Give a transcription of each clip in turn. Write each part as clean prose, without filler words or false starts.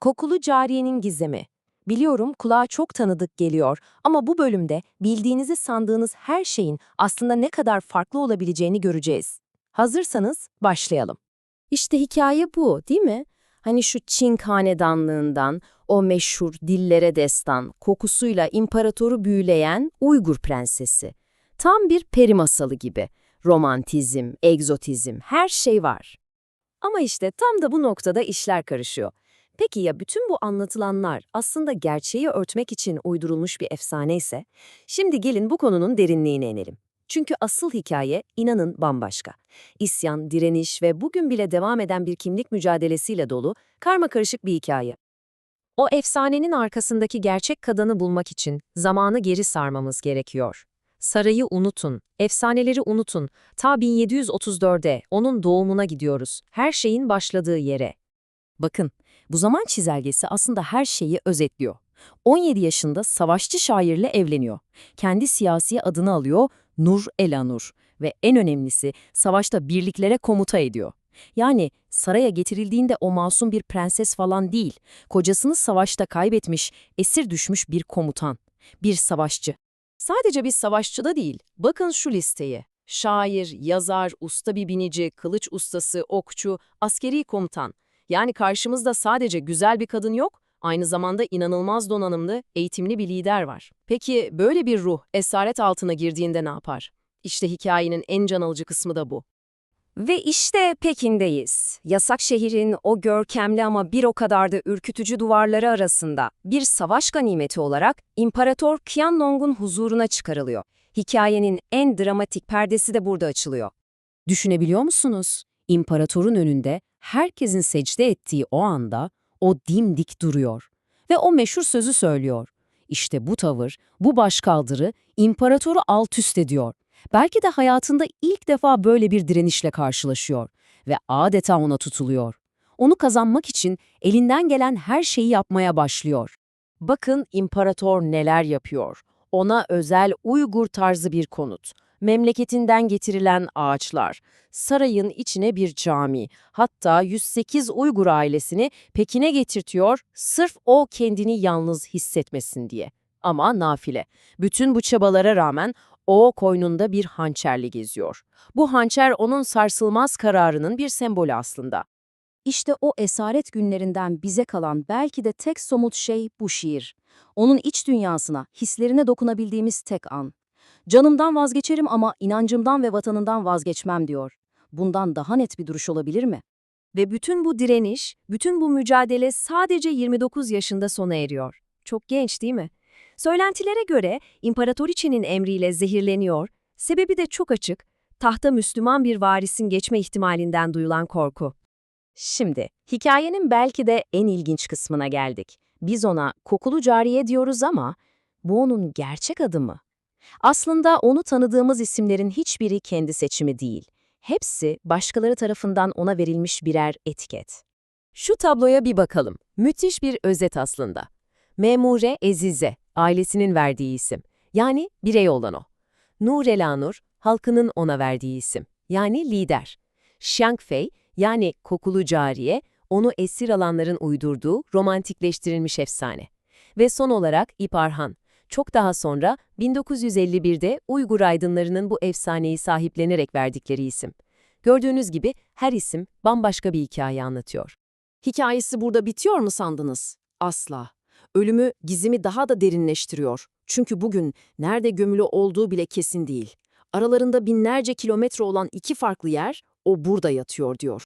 Kokulu Cariyenin Gizemi. Biliyorum kulağa çok tanıdık geliyor ama bu bölümde bildiğinizi sandığınız her şeyin aslında ne kadar farklı olabileceğini göreceğiz. Hazırsanız başlayalım. İşte hikaye bu, değil mi? Hani şu Çin hanedanlığından, o meşhur dillere destan, kokusuyla imparatoru büyüleyen Uygur prensesi. Tam bir peri masalı gibi. Romantizm, egzotizm, her şey var. Ama işte tam da bu noktada işler karışıyor. Peki ya bütün bu anlatılanlar aslında gerçeği örtmek için uydurulmuş bir efsane ise? Şimdi gelin bu konunun derinliğine inelim. Çünkü asıl hikaye inanın bambaşka. İsyan, direniş ve bugün bile devam eden bir kimlik mücadelesiyle dolu karmakarışık bir hikaye. O efsanenin arkasındaki gerçek kadını bulmak için zamanı geri sarmamız gerekiyor. Sarayı unutun, efsaneleri unutun. Ta 1734'e, onun doğumuna gidiyoruz. Her şeyin başladığı yere. Bakın, bu zaman çizelgesi aslında her şeyi özetliyor. 17 yaşında savaşçı şairle evleniyor. Kendi siyasi adını alıyor, Nur Elanur ve en önemlisi savaşta birliklere komuta ediyor. Yani saraya getirildiğinde o masum bir prenses falan değil, kocasını savaşta kaybetmiş, esir düşmüş bir komutan, bir savaşçı. Sadece bir savaşçı da değil, bakın şu listeye. Şair, yazar, usta bir binici, kılıç ustası, okçu, askeri komutan. Yani karşımızda sadece güzel bir kadın yok, aynı zamanda inanılmaz donanımlı, eğitimli bir lider var. Peki böyle bir ruh esaret altına girdiğinde ne yapar? İşte hikayenin en can alıcı kısmı da bu. Ve işte Pekin'deyiz. Yasak şehrin o görkemli ama bir o kadar da ürkütücü duvarları arasında bir savaş ganimeti olarak İmparator Qianlong'un huzuruna çıkarılıyor. Hikayenin en dramatik perdesi de burada açılıyor. Düşünebiliyor musunuz? İmparatorun önünde herkesin secde ettiği o anda o dimdik duruyor ve o meşhur sözü söylüyor. İşte bu tavır, bu başkaldırı imparatoru alt üst ediyor. Belki de hayatında ilk defa böyle bir direnişle karşılaşıyor ve adeta ona tutuluyor. Onu kazanmak için elinden gelen her şeyi yapmaya başlıyor. Bakın imparator neler yapıyor. Ona özel Uygur tarzı bir konut, memleketinden getirilen ağaçlar, sarayın içine bir cami, hatta 108 Uygur ailesini Pekin'e getirtiyor sırf o kendini yalnız hissetmesin diye. Ama nafile. Bütün bu çabalara rağmen o koynunda bir hançerle geziyor. Bu hançer onun sarsılmaz kararının bir sembolü aslında. İşte o esaret günlerinden bize kalan belki de tek somut şey bu şiir. Onun iç dünyasına, hislerine dokunabildiğimiz tek an. Canımdan vazgeçerim ama inancımdan ve vatanından vazgeçmem diyor. Bundan daha net bir duruş olabilir mi? Ve bütün bu direniş, bütün bu mücadele sadece 29 yaşında sona eriyor. Çok genç değil mi? Söylentilere göre İmparatoriçe'nin emriyle zehirleniyor, sebebi de çok açık, tahta Müslüman bir varisin geçme ihtimalinden duyulan korku. Şimdi, hikayenin belki de en ilginç kısmına geldik. Biz ona kokulu cariye diyoruz ama bu onun gerçek adı mı? Aslında onu tanıdığımız isimlerin hiçbiri kendi seçimi değil. Hepsi başkaları tarafından ona verilmiş birer etiket. Şu tabloya bir bakalım. Müthiş bir özet aslında. Memure Ezize, ailesinin verdiği isim. Yani birey olan o. Nur Elanur, halkının ona verdiği isim. Yani lider. Xiang Fei, yani kokulu cariye, onu esir alanların uydurduğu romantikleştirilmiş efsane. Ve son olarak İparhan. Çok daha sonra 1951'de Uygur aydınlarının bu efsaneyi sahiplenerek verdikleri isim. Gördüğünüz gibi her isim bambaşka bir hikaye anlatıyor. Hikayesi burada bitiyor mu sandınız? Asla. Ölümü gizemi daha da derinleştiriyor. Çünkü bugün nerede gömülü olduğu bile kesin değil. Aralarında binlerce kilometre olan iki farklı yer, o burada yatıyor diyor.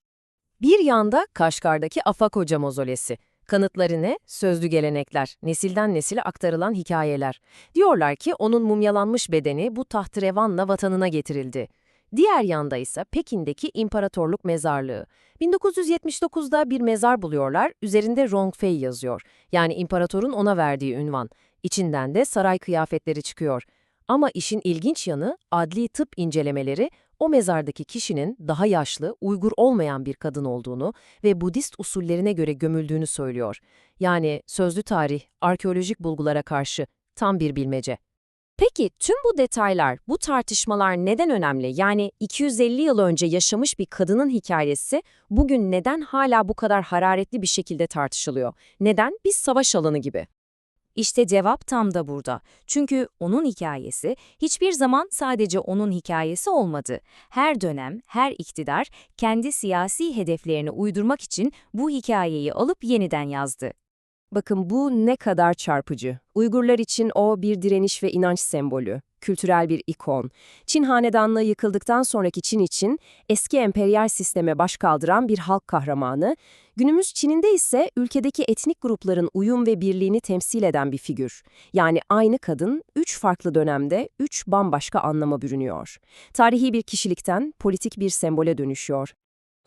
Bir yanda Kaşgar'daki Afak Hoca mozolesi. Kanıtları ne? Sözlü gelenekler, nesilden nesile aktarılan hikayeler. Diyorlar ki onun mumyalanmış bedeni bu taht-ı-revanla vatanına getirildi. Diğer yanda ise Pekin'deki İmparatorluk Mezarlığı. 1979'da bir mezar buluyorlar, üzerinde Rongfei yazıyor. Yani imparatorun ona verdiği ünvan. İçinden de saray kıyafetleri çıkıyor. Ama işin ilginç yanı adli tıp incelemeleri o mezardaki kişinin daha yaşlı, Uygur olmayan bir kadın olduğunu ve Budist usullerine göre gömüldüğünü söylüyor. Yani sözlü tarih, arkeolojik bulgulara karşı tam bir bilmece. Peki tüm bu detaylar, bu tartışmalar neden önemli? Yani 250 yıl önce yaşamış bir kadının hikayesi bugün neden hala bu kadar hararetli bir şekilde tartışılıyor? Neden? Bir savaş alanı gibi. İşte cevap tam da burada. Çünkü onun hikayesi hiçbir zaman sadece onun hikayesi olmadı. Her dönem, her iktidar kendi siyasi hedeflerini uydurmak için bu hikayeyi alıp yeniden yazdı. Bakın bu ne kadar çarpıcı. Uygurlar için o bir direniş ve inanç sembolü, kültürel bir ikon. Çin hanedanlığı yıkıldıktan sonraki Çin için eski emperyal sisteme baş kaldıran bir halk kahramanı, günümüz Çin'inde ise ülkedeki etnik grupların uyum ve birliğini temsil eden bir figür. Yani aynı kadın, üç farklı dönemde üç bambaşka anlama bürünüyor. Tarihi bir kişilikten politik bir sembole dönüşüyor.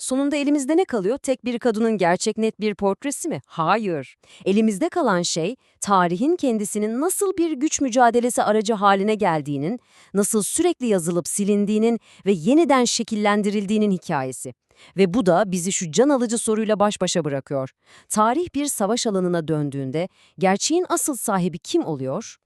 Sonunda elimizde ne kalıyor? Tek bir kadının gerçek net bir portresi mi? Hayır. Elimizde kalan şey, tarihin kendisinin nasıl bir güç mücadelesi aracı haline geldiğinin, nasıl sürekli yazılıp silindiğinin ve yeniden şekillendirildiğinin hikayesi. Ve bu da bizi şu can alıcı soruyla baş başa bırakıyor. Tarih bir savaş alanına döndüğünde gerçeğin asıl sahibi kim oluyor?